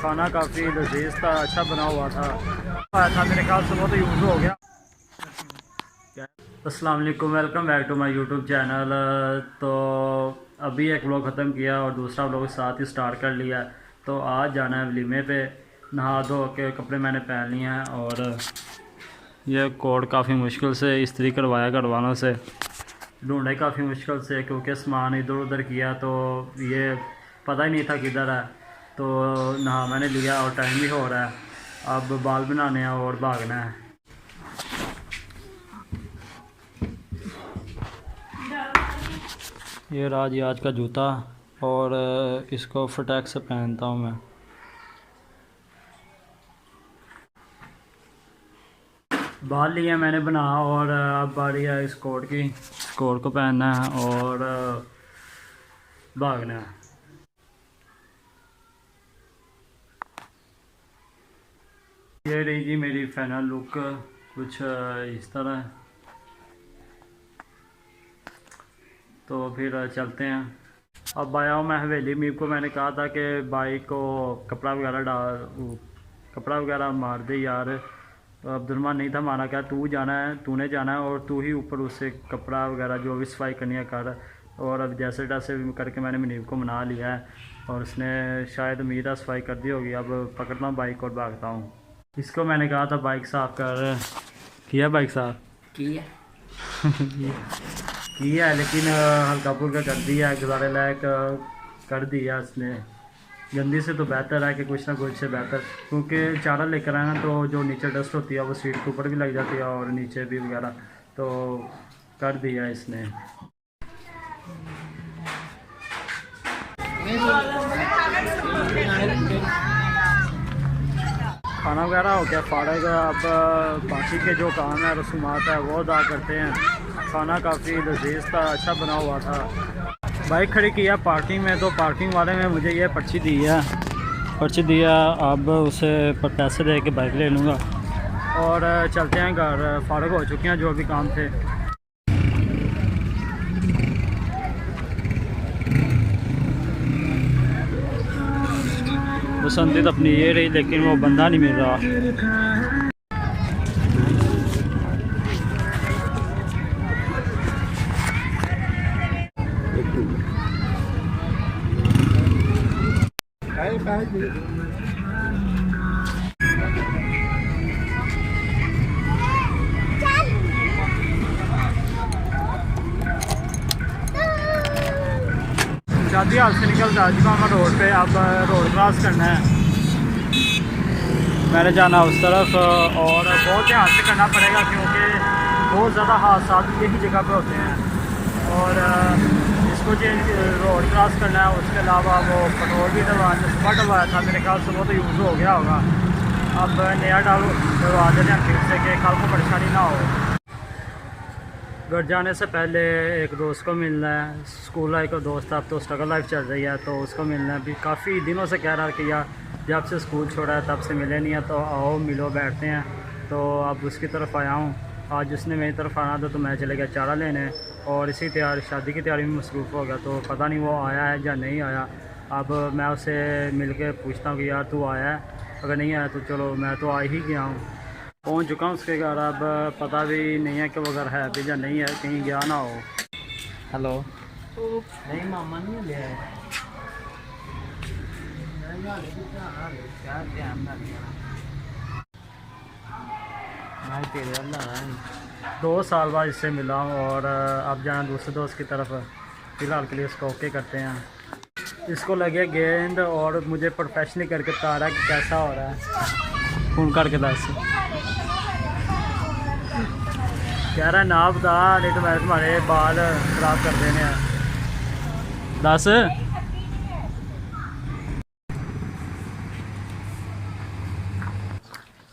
खाना काफ़ी लजीज था, अच्छा बना हुआ था। मेरे ख्याल से वो तो यूज़ हो गया। अस्सलाम वालेकुम, welcome back to my YouTube channel. तो अभी एक व्लॉग ख़त्म किया और दूसरा व्लॉग साथ ही स्टार्ट कर लिया। तो आज जाना है वलीमे पे। नहा धो के कपड़े मैंने पहन लिए हैं और ये कोट काफ़ी मुश्किल से इस्त्री करवाया घरवालों से, ढूंढे काफ़ी मुश्किल से, क्योंकि सामान इधर उधर किया तो ये पता ही नहीं था किधर है। तो नहा मैंने लिया और टाइम भी हो रहा है, अब बाल बनाने हैं और भागना है। ये रहा जी आज का जूता और इसको फटैक से पहनता हूँ मैं। बाल लिया मैंने बना और अब बारी है इस कोट की। इस कोट को पहनना है और भागना है। ये रही जी मेरी फाइनल लुक, कुछ इस तरह है। तो फिर चलते हैं। अब आया हूँ मैं हवेली। मीप को मैंने कहा था कि बाइक को कपड़ा वगैरह मार दे यार। तो अब्दुलरहमान नहीं था, माना क्या तू जाना है, तूने जाना है और तू ही ऊपर उससे कपड़ा वगैरह जो भी सफाई करनी है कर। और अब जैसे तैसे करके मैंने मुनीब को मना लिया है और उसने शायद उम्मीद है सफाई कर दी होगी। अब पकड़ता हूँ बाइक और भागता हूँ। इसको मैंने कहा था बाइक साफ़ कर, किया बाइक साफ़ किया किया है, लेकिन हल्का फुल्का कर दिया, गुजारे लायक कर दिया उसने। गंदी से तो बेहतर है कि कुछ ना कुछ से बेहतर, क्योंकि चारा लेकर आए ना तो जो नीचे डस्ट होती है वो सीट के ऊपर भी लग जाती है और नीचे भी वगैरह। तो कर दिया इसने। खाना वगैरह हो गया फाड़ग। अब बाकी के जो काम है रसूमात है वो अदा करते हैं। खाना काफ़ी लजीज था, अच्छा बना हुआ था। बाइक खड़ी किया पार्किंग में, तो पार्किंग वाले में मुझे ये पर्ची दी है, अब उसे पैसे दे के बाइक ले लूँगा और चलते हैं घर। फारग हो चुके हैं जो भी काम थे। पसंदीद अपनी ये रही, लेकिन वो बंदा नहीं मिल रहा। शादी हाल से निकल जा चुका मैं रोड पे। अब रोड क्रॉस करना है, मैंने जाना उस तरफ और बहुत ध्यान से करना पड़ेगा क्योंकि बहुत ज़्यादा हादसा यही जगह पे होते हैं। और इसको चेंज रोड क्रॉस करना है। उसके अलावा वो पेट्रोल भी डलवाया था, मेरे ख्याल से वो तो यूज़ हो गया होगा। अब नया डलवा देते हैं फिर से कि कल को परेशानी ना हो। घर जाने से पहले एक दोस्त को मिलना है, स्कूल लाइफ का दोस्त। अब तो स्ट्रगल लाइफ चल रही है तो उसको मिलना है। अभी काफ़ी दिनों से कह रहा है कि यार जब से स्कूल छोड़ा है तब से मिले नहीं है, तो आओ मिलो बैठते हैं। तो अब उसकी तरफ आया हूँ। आज उसने मेरी तरफ आना था तो मैं चले गया चारा लेने और इसी शादी की तैयारी में मसरूफ़ हो गया। तो पता नहीं वो आया है या नहीं आया। अब मैं उससे मिल के पूछता हूँ कि यार तू आया है, अगर नहीं आया तो चलो मैं तो आ ही गया हूँ। पहुंच चुका हूँ उसके घर। अब पता भी नहीं है कि वो घर है भी या नहीं है, कहीं गया ना हो। हेलो, नहीं मामा नहीं ले आए। 2 साल बाद इससे मिला हूँ और अब जाना दूसरे दोस्त की तरफ। फ़िलहाल के लिए इसको ओके करते हैं। इसको लगे गेंद और मुझे प्रोफेशनली करके बता रहा है कि कैसा हो रहा है। फ़ोन करके दस, कह रहा है ना बता, नहीं तो मैं तुम्हारे बाल ख़राब कर देने हैं। 10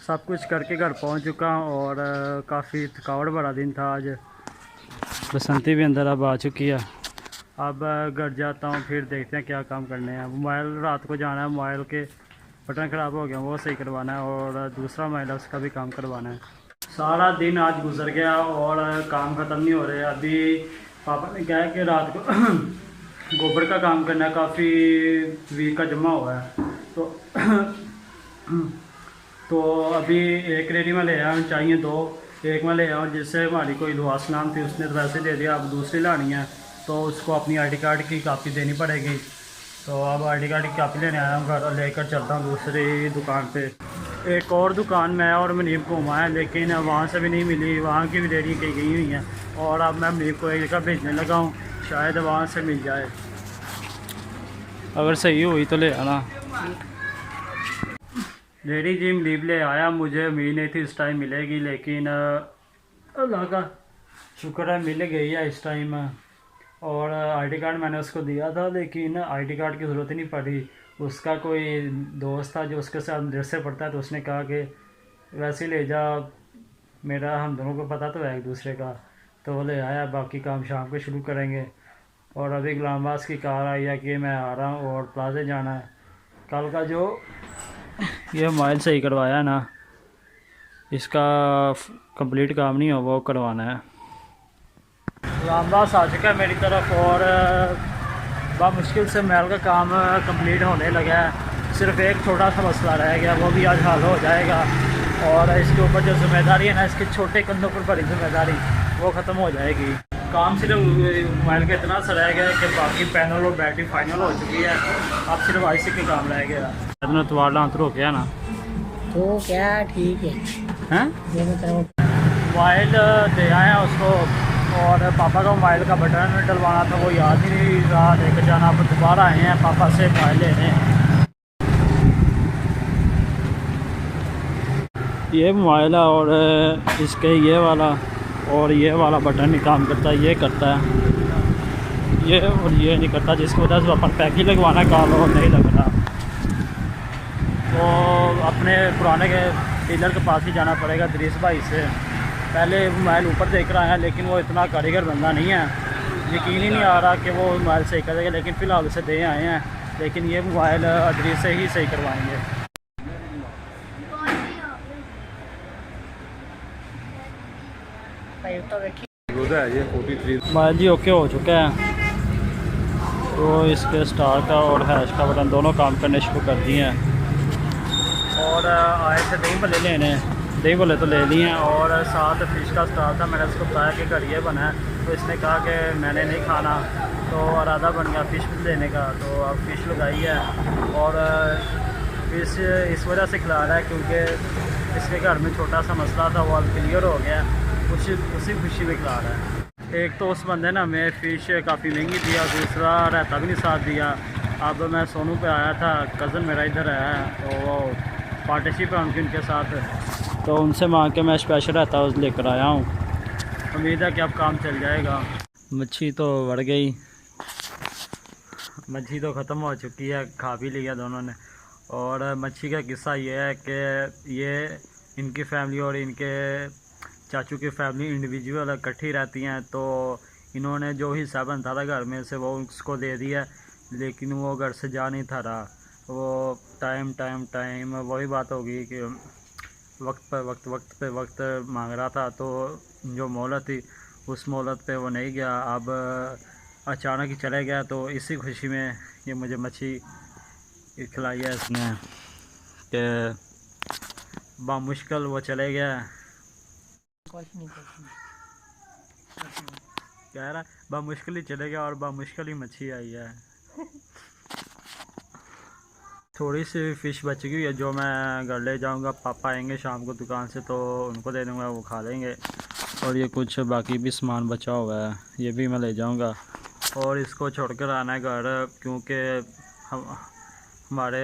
सब कुछ करके घर पहुंच चुका हूँ और काफ़ी थकावट भरा दिन था आज। बसंती भी अंदर अब आ चुकी है। अब घर जाता हूँ, फिर देखते हैं क्या काम करने हैं। मोबाइल रात को जाना है, मोबाइल के बटन ख़राब हो गया वो सही करवाना है और दूसरा मोबाइल उसका भी काम करवाना है। सारा दिन आज गुजर गया और काम ख़त्म नहीं हो रहे। अभी पापा ने कहा कि रात को गोबर का काम करना है, काफ़ी वीक का जमा हुआ है। तो तो अभी एक रेडी में ले आया हूँ, चाहिए दो, एक में ले आया हूँ जिससे हमारी कोई दुआस नाम थी, उसने तो वैसे दे दिया, अब दूसरी लानी है तो उसको अपनी आईडी कार्ड की कापी देनी पड़ेगी। तो अब आईडी कार्ड की कापी लेने आया हूँ, घर लेकर चलता हूँ दूसरी दुकान पे। एक और दुकान में और मुनीब घूमा है लेकिन वहाँ से भी नहीं मिली, वहाँ की भी रेडी की गई हुई हैं और अब मैं मुनीब को एक जगह भेजने लगा हूँ, शायद वहाँ से मिल जाए, अगर सही हुई तो ले आना। रेडी जी मुनीब ले आया, मुझे उम्मीद नहीं थी इस टाइम मिलेगी लेकिन अल्लाह का शुक्र है मिल गई है इस टाइम। और आईडी कार्ड मैंने उसको दिया था लेकिन आईडी कार्ड की ज़रूरत ही नहीं पड़ी, उसका कोई दोस्त था जो उसके साथ मदरसे पढ़ता है तो उसने कहा कि वैसे ही ले जा, मेरा हम दोनों को पता तो है एक दूसरे का, तो वो ले आया, बाकी काम शाम को शुरू करेंगे। और अभी गुलामबाज की कार आई है कि मैं आ रहा हूँ और प्लाजे जाना है। कल का जो ये मोबाइल सही करवाया ना, इसका कंप्लीट काम नहीं हो वो करवाना है। गुलामबाज आ चुका है मेरी तरफ और बहुत मुश्किल से महल का काम कंप्लीट होने लगा है, सिर्फ एक छोटा सा मसला रह गया, वो भी आज हल हो जाएगा और इसके ऊपर जो जिम्मेदारी है ना, इसके छोटे कंधों पर भरी जिम्मेदारी वो ख़त्म हो जाएगी। काम सिर्फ मोबाइल का इतना सा रह गया कि बाकी पैनल और बैटरी फाइनल हो चुकी है, अब सिर्फ आईसी का काम रह गया। इतना तुम्हारा अंतर हो गया ना तो क्या ठीक है हैं, मोबाइल दे आए हैं उसको और पापा का मोबाइल का बटन डलवाना था, वो याद ही नहीं रहा लेकर जाना, अब दोबारा आए हैं पापा से मोबाइल लेने। ये मोबाइल है और इसके ये वाला और ये वाला बटन नहीं काम करता, ये करता है ये और ये नहीं करता, जिसकी वजह से अपन पैक ही लगवाना है, कॉल और नहीं लग रहा। तो अपने पुराने के डीलर के पास ही जाना पड़ेगा दरीस भाई से, पहले मोबाइल ऊपर देख रहा है लेकिन वो इतना कारीगर बंदा नहीं है, यकीन ही नहीं आ रहा कि वो मोबाइल सही करेगा, लेकिन फ़िलहाल उसे दे आए हैं, लेकिन ये मोबाइल दरीस से ही सही करवाएंगे। मोबाइल जी ओके हो चुका है, तो इसके स्टार का और हैश का बटन दोनों काम करने शुरू कर दिए हैं। और आए थे दही भल्ले लेने, दही भल्ले तो ले लिए हैं और साथ फिश का स्टार था, मैंने उसको बताया कि घर ये बना है, तो इसने कहा कि मैंने नहीं खाना, तो इरादा बन गया फ़िश लेने का, तो अब फ़िश लगाई है और फिश इस वजह से खिला रहा है क्योंकि इसके घर में छोटा सा मसला था, वो अब क्लियर हो गया, उसी खुशी में खिला रहा है। एक तो उस बंदे ने हमें फ़िश काफ़ी महंगी दिया, दूसरा रहता भी नहीं साथ दिया। अब मैं सोनू पे आया था, कज़न मेरा इधर आया है, तो वो पार्टनरशिप है उनके साथ, तो उनसे मांग के मैं स्पेशल रहता उस लेकर आया हूँ, उम्मीद है कि अब काम चल जाएगा। मच्छी तो बढ़ गई, मच्छी तो ख़त्म हो चुकी है, खा भी लिया दोनों ने। और मच्छी का किस्सा ये है कि ये इनकी फैमिली और इनके चाचू की फैमिली इंडिविजुअल इकट्ठी रहती हैं, तो इन्होंने जो हिस्सा बनता था घर में से वो उसको दे दिया, लेकिन वो घर से जा नहीं था रहा, वो टाइम वही बात होगी कि वक्त पे वक्त मांग रहा था, तो जो मोहलत थी उस मोहलत पे वो नहीं गया, अब अचानक ही चले गया, तो इसी खुशी में ये मुझे मच्छी खिलाई है इसने कि बामुश्किल वो चले गया, कह रहा बामुश्किल ही चले गया और बामुश्किल ही मच्छी आई है। थोड़ी सी फ़िश बच गई है जो मैं घर ले जाऊंगा, पापा आएंगे शाम को दुकान से तो उनको दे दूंगा, वो खा लेंगे, और ये कुछ बाकी भी सामान बचा हुआ है ये भी मैं ले जाऊंगा, और इसको छोड़कर आना है घर क्योंकि हमारे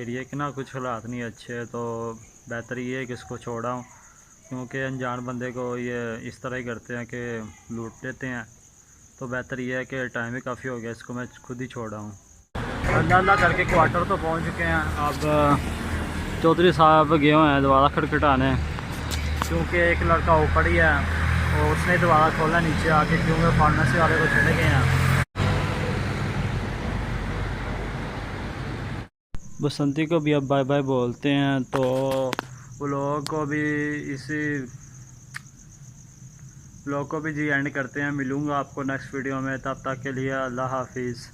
एरिया के ना कुछ हालात नहीं अच्छे, तो बेहतर ये है कि इसको छोड़ाऊँ, क्योंकि अनजान बंदे को ये इस तरह ही करते हैं कि लूट लेते हैं, तो बेहतर ये है कि टाइम भी काफ़ी हो गया, इसको मैं खुद ही छोड़ा हूँ। अल्लाह करके क्वार्टर तो पहुँच चुके हैं, अब चौधरी साहब गए हुए हैं दोबारा खटखटाने, क्योंकि एक लड़का ऊपर ही है और उसने दोबारा खोला नीचे आके, क्योंकि फार्मेसी वाले को चले गए हैं। बसंती को भी अब बाय बाय बोलते हैं, तो वो लोगों को भी इसी ब्लॉग को भी जी एंड करते हैं। मिलूँगा आपको नेक्स्ट वीडियो में, तब तक के लिए अल्लाह हाफिज़।